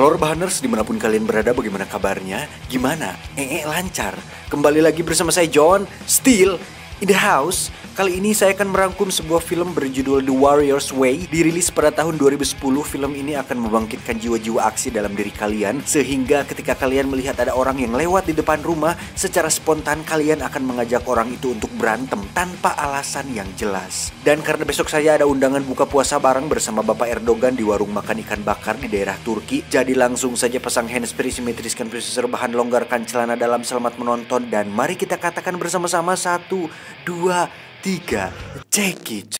Lore Bahaners dimanapun kalian berada, bagaimana kabarnya? Gimana? Lancar? Kembali lagi bersama saya John, still in the house. Kali ini saya akan merangkum sebuah film berjudul The Warrior's Way. Dirilis pada tahun 2010, film ini akan membangkitkan jiwa-jiwa aksi dalam diri kalian, sehingga ketika kalian melihat ada orang yang lewat di depan rumah, secara spontan kalian akan mengajak orang itu untuk berantem tanpa alasan yang jelas. Dan karena besok saya ada undangan buka puasa bareng bersama Bapak Erdogan di warung makan ikan bakar di daerah Turki, jadi langsung saja pasang handsfree, simetriskan preset bahan, longgarkan celana dalam, selamat menonton, dan mari kita katakan bersama-sama 1, 2, 3, check it.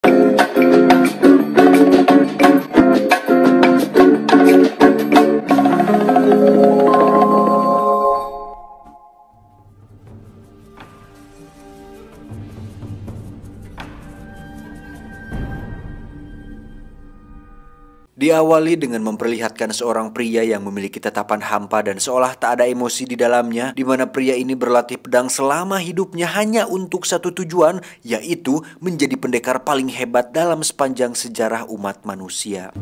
Diawali dengan memperlihatkan seorang pria yang memiliki tatapan hampa dan seolah tak ada emosi di dalamnya, di mana pria ini berlatih pedang selama hidupnya hanya untuk satu tujuan, yaitu menjadi pendekar paling hebat dalam sepanjang sejarah umat manusia.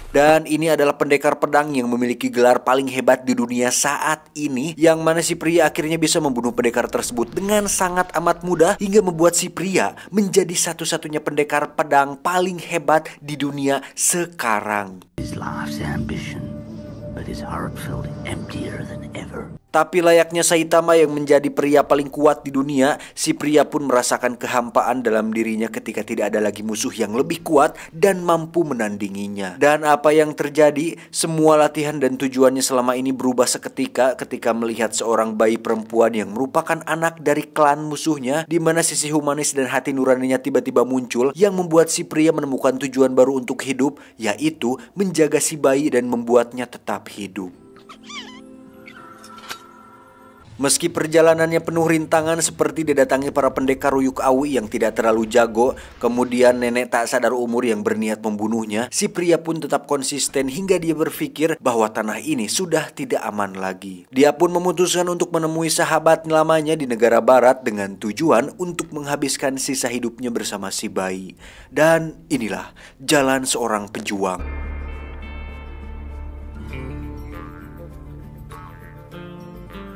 Dan ini adalah pendekar pedang yang memiliki gelar paling hebat di dunia saat ini, yang mana si pria akhirnya bisa membunuh pendekar tersebut dengan sangat amat mudah, hingga membuat si pria menjadi satu-satunya pendekar pedang paling hebat di dunia sekarang. His life's ambition, but his heart felt emptier than ever. Tapi layaknya Saitama yang menjadi pria paling kuat di dunia, si pria pun merasakan kehampaan dalam dirinya ketika tidak ada lagi musuh yang lebih kuat dan mampu menandinginya. Dan apa yang terjadi? Semua latihan dan tujuannya selama ini berubah seketika ketika melihat seorang bayi perempuan yang merupakan anak dari klan musuhnya, di mana sisi humanis dan hati nuraninya tiba-tiba muncul, yang membuat si pria menemukan tujuan baru untuk hidup, yaitu menjaga si bayi dan membuatnya tetap hidup. Meski perjalanannya penuh rintangan seperti didatangi para pendekar Ruyuk Awi yang tidak terlalu jago, kemudian nenek tak sadar umur yang berniat membunuhnya, si pria pun tetap konsisten hingga dia berpikir bahwa tanah ini sudah tidak aman lagi. Dia pun memutuskan untuk menemui sahabat lamanya di negara barat dengan tujuan untuk menghabiskan sisa hidupnya bersama si bayi. Dan inilah jalan seorang pejuang.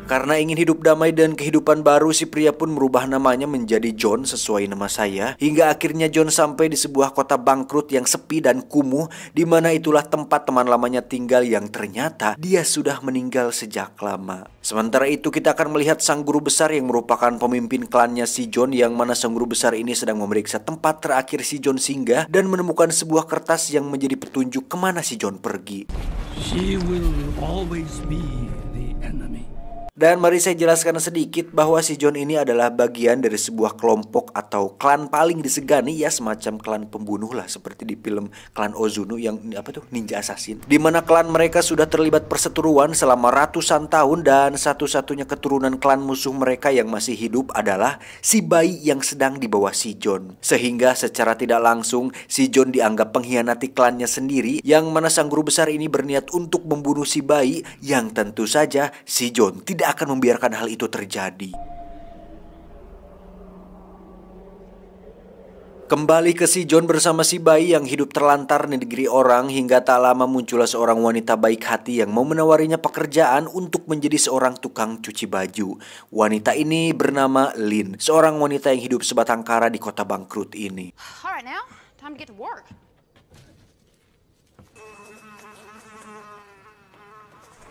Karena ingin hidup damai dan kehidupan baru, si pria pun merubah namanya menjadi John sesuai nama saya. Hingga akhirnya John sampai di sebuah kota bangkrut yang sepi dan kumuh, di mana itulah tempat teman lamanya tinggal yang ternyata dia sudah meninggal sejak lama. Sementara itu kita akan melihat sang guru besar yang merupakan pemimpin klannya si John, yang mana sang guru besar ini sedang memeriksa tempat terakhir si John singgah dan menemukan sebuah kertas yang menjadi petunjuk kemana si John pergi. She will always be the enemy. Dan mari saya jelaskan sedikit bahwa si John ini adalah bagian dari sebuah kelompok atau klan paling disegani, ya semacam klan pembunuh lah, seperti di film klan Ozuno yang ninja assassin, di mana klan mereka sudah terlibat perseteruan selama ratusan tahun, dan satu-satunya keturunan klan musuh mereka yang masih hidup adalah si bayi yang sedang dibawa si John. Sehingga secara tidak langsung si John dianggap pengkhianati klannya sendiri, yang mana sang guru besar ini berniat untuk membunuh si bayi, yang tentu saja si John tidak akan membiarkan hal itu terjadi. Kembali ke si John bersama si bayi yang hidup terlantar di negeri orang, hingga tak lama muncullah seorang wanita baik hati yang mau menawarinya pekerjaan untuk menjadi seorang tukang cuci baju. Wanita ini bernama Lin, seorang wanita yang hidup sebatang kara di kota bangkrut ini. Alright now, time to get to work.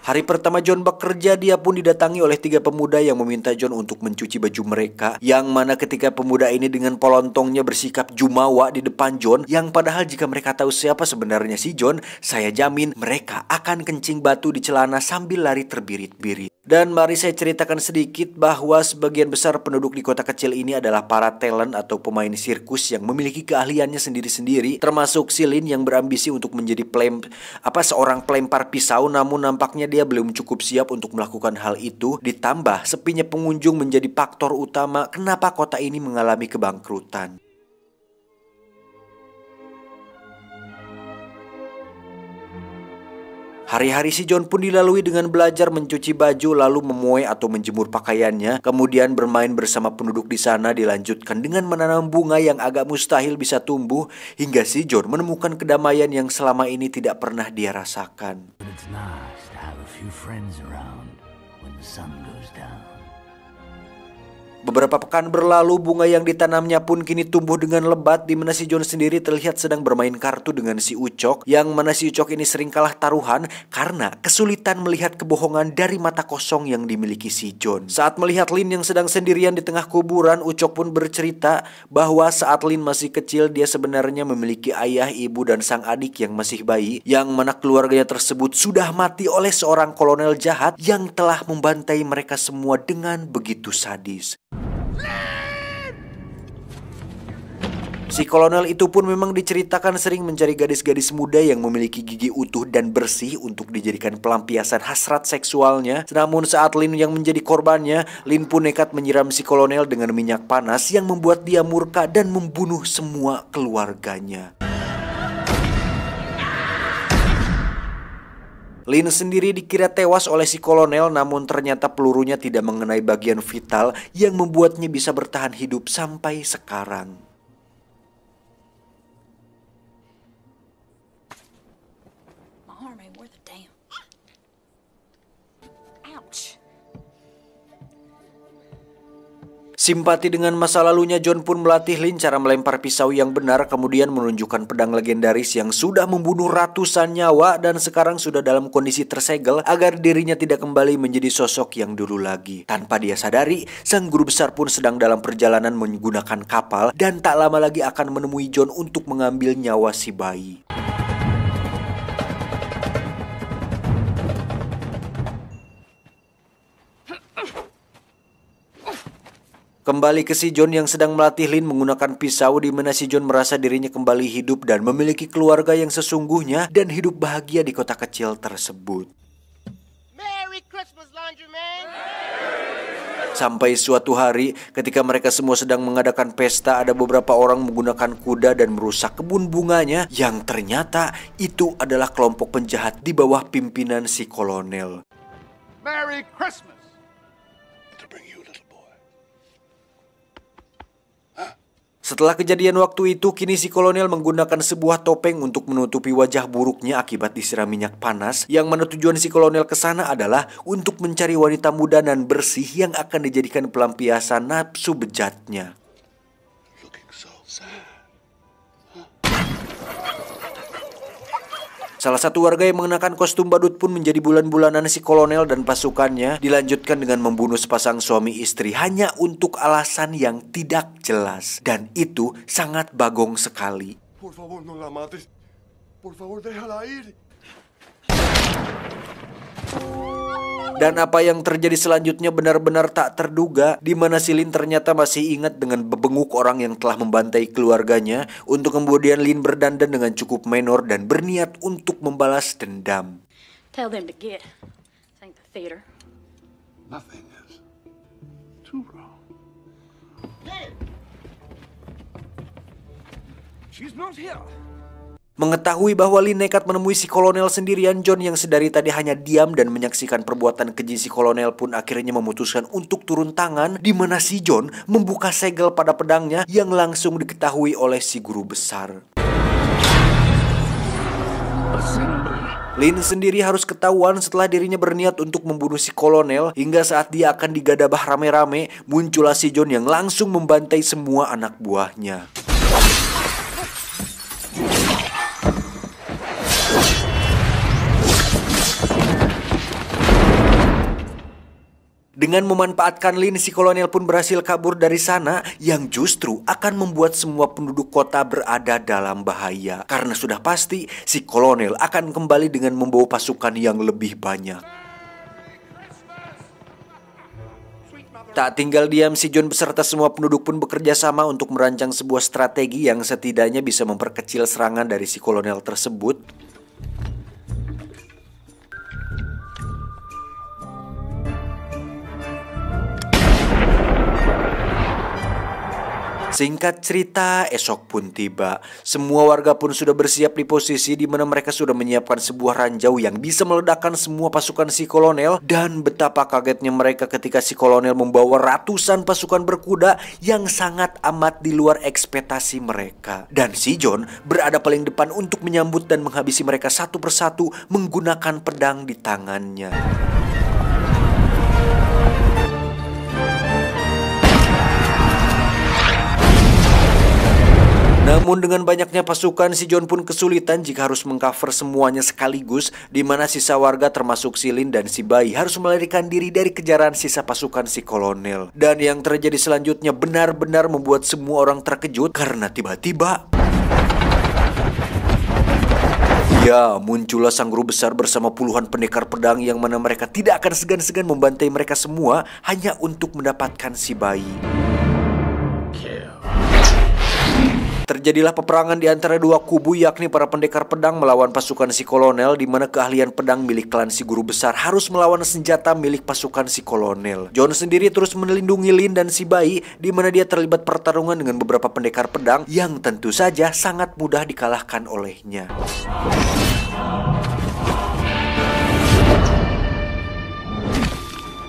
Hari pertama John bekerja, dia pun didatangi oleh 3 pemuda yang meminta John untuk mencuci baju mereka, yang mana ketika pemuda ini dengan polontongnya bersikap jumawa di depan John, yang padahal jika mereka tahu siapa sebenarnya si John, saya jamin mereka akan kencing batu di celana sambil lari terbirit-birit. Dan mari saya ceritakan sedikit bahwa sebagian besar penduduk di kota kecil ini adalah para talent atau pemain sirkus yang memiliki keahliannya sendiri-sendiri, termasuk si Lin yang berambisi untuk menjadi seorang pelempar pisau, namun nampaknya dia belum cukup siap untuk melakukan hal itu. Ditambah sepinya pengunjung menjadi faktor utama kenapa kota ini mengalami kebangkrutan. Hari-hari si John pun dilalui dengan belajar mencuci baju, lalu memoe atau menjemur pakaiannya, kemudian bermain bersama penduduk di sana, dilanjutkan dengan menanam bunga yang agak mustahil bisa tumbuh, hingga si John menemukan kedamaian yang selama ini tidak pernah dia rasakan. It's nice to have a few friends around when the sun goes down. Beberapa pekan berlalu, bunga yang ditanamnya pun kini tumbuh dengan lebat, di mana si John sendiri terlihat sedang bermain kartu dengan si Ucok, yang mana si Ucok ini sering kalah taruhan karena kesulitan melihat kebohongan dari mata kosong yang dimiliki si John. Saat melihat Lin yang sedang sendirian di tengah kuburan, Ucok pun bercerita bahwa saat Lin masih kecil, dia sebenarnya memiliki ayah, ibu, dan sang adik yang masih bayi, yang mana keluarganya tersebut sudah mati oleh seorang kolonel jahat yang telah membantai mereka semua dengan begitu sadis. Si kolonel itu pun memang diceritakan sering mencari gadis-gadis muda yang memiliki gigi utuh dan bersih untuk dijadikan pelampiasan hasrat seksualnya. Namun saat Lin yang menjadi korbannya, Lin pun nekat menyiram si kolonel dengan minyak panas yang membuat dia murka dan membunuh semua keluarganya. Lin sendiri dikira tewas oleh si kolonel, namun ternyata pelurunya tidak mengenai bagian vital yang membuatnya bisa bertahan hidup sampai sekarang. My arm ain't worth a damn. Ouch. Simpati dengan masa lalunya, John pun melatih Lin cara melempar pisau yang benar, kemudian menunjukkan pedang legendaris yang sudah membunuh ratusan nyawa dan sekarang sudah dalam kondisi tersegel agar dirinya tidak kembali menjadi sosok yang dulu lagi. Tanpa dia sadari, sang guru besar pun sedang dalam perjalanan menggunakan kapal dan tak lama lagi akan menemui John untuk mengambil nyawa si bayi. Kembali ke si John yang sedang melatih Lin menggunakan pisau, di mana si John merasa dirinya kembali hidup dan memiliki keluarga yang sesungguhnya dan hidup bahagia di kota kecil tersebut. Merry Christmas, Laundryman! Sampai suatu hari, ketika mereka semua sedang mengadakan pesta, ada beberapa orang menggunakan kuda dan merusak kebun bunganya, yang ternyata itu adalah kelompok penjahat di bawah pimpinan si kolonel. Merry Christmas! Setelah kejadian waktu itu, kini si kolonel menggunakan sebuah topeng untuk menutupi wajah buruknya akibat disiram minyak panas, yang mana tujuan si kolonel ke sana adalah untuk mencari wanita muda dan bersih yang akan dijadikan pelampiasan nafsu bejatnya. Salah satu warga yang mengenakan kostum badut pun menjadi bulan-bulanan si kolonel dan pasukannya, dilanjutkan dengan membunuh sepasang suami istri hanya untuk alasan yang tidak jelas. Dan itu sangat bagong sekali. Por favor, no la mates. Por favor, déjala ir. Dan apa yang terjadi selanjutnya benar-benar tak terduga, di mana si Lin ternyata masih ingat dengan bebenguk orang yang telah membantai keluarganya, untuk kemudian Lin berdandan dengan cukup menor dan berniat untuk membalas dendam. Tell them to get. This ain't the theater. Nothing is too wrong. She's not here. Mengetahui bahwa Lin nekat menemui si kolonel sendirian, John yang sedari tadi hanya diam dan menyaksikan perbuatan keji si kolonel pun akhirnya memutuskan untuk turun tangan, di mana si John membuka segel pada pedangnya yang langsung diketahui oleh si guru besar. Lin sendiri harus ketahuan setelah dirinya berniat untuk membunuh si kolonel, hingga saat dia akan digadabah rame-rame, muncullah si John yang langsung membantai semua anak buahnya. Dengan memanfaatkan Lin, si kolonel pun berhasil kabur dari sana, yang justru akan membuat semua penduduk kota berada dalam bahaya. Karena sudah pasti si kolonel akan kembali dengan membawa pasukan yang lebih banyak. Tak tinggal diam, si John beserta semua penduduk pun bekerja sama untuk merancang sebuah strategi yang setidaknya bisa memperkecil serangan dari si kolonel tersebut. Singkat cerita, esok pun tiba. Semua warga pun sudah bersiap di posisi di mana mereka sudah menyiapkan sebuah ranjau yang bisa meledakkan semua pasukan si kolonel. Dan betapa kagetnya mereka ketika si kolonel membawa ratusan pasukan berkuda yang sangat amat di luar ekspektasi mereka. Dan si John berada paling depan untuk menyambut dan menghabisi mereka satu persatu menggunakan pedang di tangannya. Namun dengan banyaknya pasukan, si John pun kesulitan jika harus mengcover semuanya sekaligus, di mana sisa warga termasuk si Lin dan si bayi harus melarikan diri dari kejaran sisa pasukan si kolonel. Dan yang terjadi selanjutnya benar-benar membuat semua orang terkejut karena tiba-tiba ya, muncullah sang guru besar bersama puluhan pendekar pedang yang mana mereka tidak akan segan-segan membantai mereka semua hanya untuk mendapatkan si bayi. Terjadilah peperangan di antara dua kubu, yakni para pendekar pedang melawan pasukan si kolonel, di mana keahlian pedang milik klan si guru besar harus melawan senjata milik pasukan si kolonel. John sendiri terus melindungi Lin dan si bayi, di mana dia terlibat pertarungan dengan beberapa pendekar pedang yang tentu saja sangat mudah dikalahkan olehnya.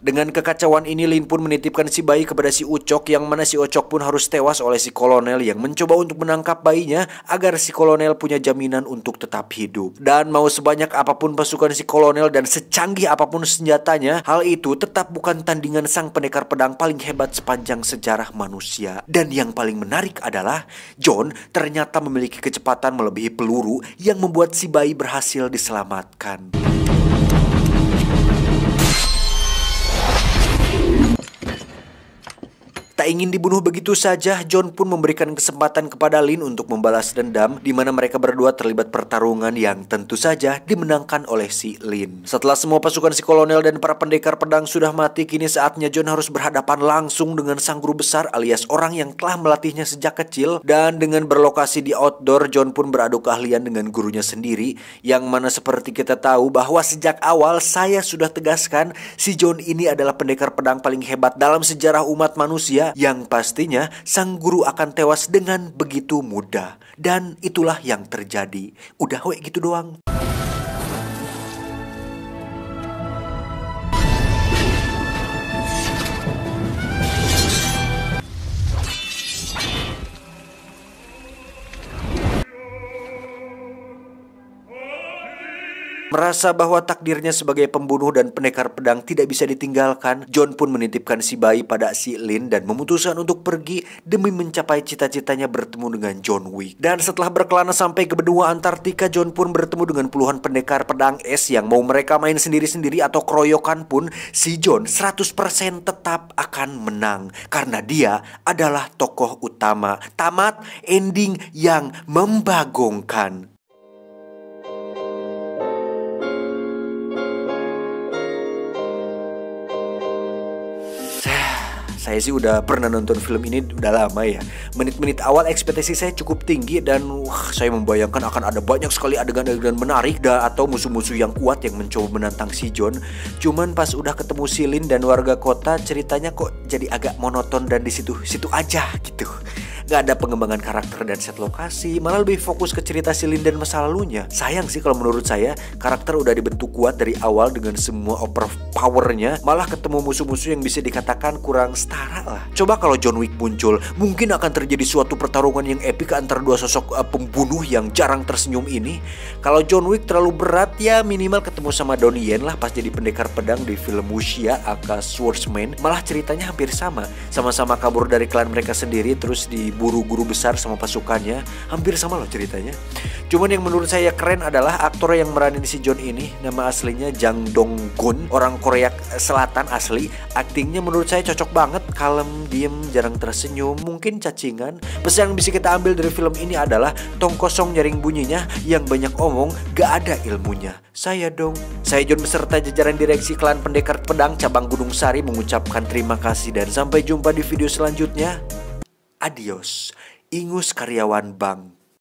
Dengan kekacauan ini, Lin pun menitipkan si bayi kepada si Ucok, yang mana si Ucok pun harus tewas oleh si kolonel yang mencoba untuk menangkap bayinya agar si kolonel punya jaminan untuk tetap hidup. Dan mau sebanyak apapun pasukan si kolonel dan secanggih apapun senjatanya, hal itu tetap bukan tandingan sang pendekar pedang paling hebat sepanjang sejarah manusia. Dan yang paling menarik adalah John ternyata memiliki kecepatan melebihi peluru yang membuat si bayi berhasil diselamatkan. Tak ingin dibunuh begitu saja, John pun memberikan kesempatan kepada Lin untuk membalas dendam, di mana mereka berdua terlibat pertarungan yang tentu saja dimenangkan oleh si Lin. Setelah semua pasukan si kolonel dan para pendekar pedang sudah mati, kini saatnya John harus berhadapan langsung dengan sang guru besar alias orang yang telah melatihnya sejak kecil. Dan dengan berlokasi di outdoor, John pun beradu keahlian dengan gurunya sendiri, yang mana seperti kita tahu bahwa sejak awal saya sudah tegaskan si John ini adalah pendekar pedang paling hebat dalam sejarah umat manusia, yang pastinya sang guru akan tewas dengan begitu mudah. Dan itulah yang terjadi. Udah wek gitu doang. Merasa bahwa takdirnya sebagai pembunuh dan pendekar pedang tidak bisa ditinggalkan, John pun menitipkan si bayi pada si Lin dan memutuskan untuk pergi demi mencapai cita-citanya bertemu dengan John Wick. Dan setelah berkelana sampai ke benua Antartika, John pun bertemu dengan puluhan pendekar pedang es yang mau mereka main sendiri-sendiri atau keroyokan pun, si John 100% tetap akan menang karena dia adalah tokoh utama. Tamat ending yang membagongkan. Saya sih udah pernah nonton film ini udah lama ya. Menit-menit awal ekspektasi saya cukup tinggi dan saya membayangkan akan ada banyak sekali adegan-adegan menarik atau musuh-musuh yang kuat yang mencoba menantang si John. Cuman pas udah ketemu si Lin dan warga kota, ceritanya kok jadi agak monoton dan di situ aja gitu. Gak ada pengembangan karakter dan set lokasi, malah lebih fokus ke cerita si Lin dan masa lalunya. Sayang sih kalau menurut saya, karakter udah dibentuk kuat dari awal dengan semua overpowernya, malah ketemu musuh-musuh yang bisa dikatakan kurang setara lah. Coba kalau John Wick muncul, mungkin akan terjadi suatu pertarungan yang epik antara dua sosok pembunuh yang jarang tersenyum ini. Kalau John Wick terlalu berat, ya minimal ketemu sama Donnie Yen lah pas jadi pendekar pedang di film Wuxia aka Swordsman. Malah ceritanya hampir sama, sama-sama kabur dari klan mereka sendiri terus diburu guru besar sama pasukannya. Hampir sama loh ceritanya. Cuman yang menurut saya keren adalah aktor yang meranin si John ini. Nama aslinya Jang Dong-gun, orang Korea Selatan asli. Aktingnya menurut saya cocok banget, kalem, diem, jarang tersenyum, mungkin cacingan. Pesan yang bisa kita ambil dari film ini adalah tong kosong nyaring bunyinya, yang banyak omong gak ada ilmunya. Saya John beserta jajaran direksi klan pendekar pedang cabang Gunung Sari mengucapkan terima kasih dan sampai jumpa di video selanjutnya. Adios, ingus karyawan bank.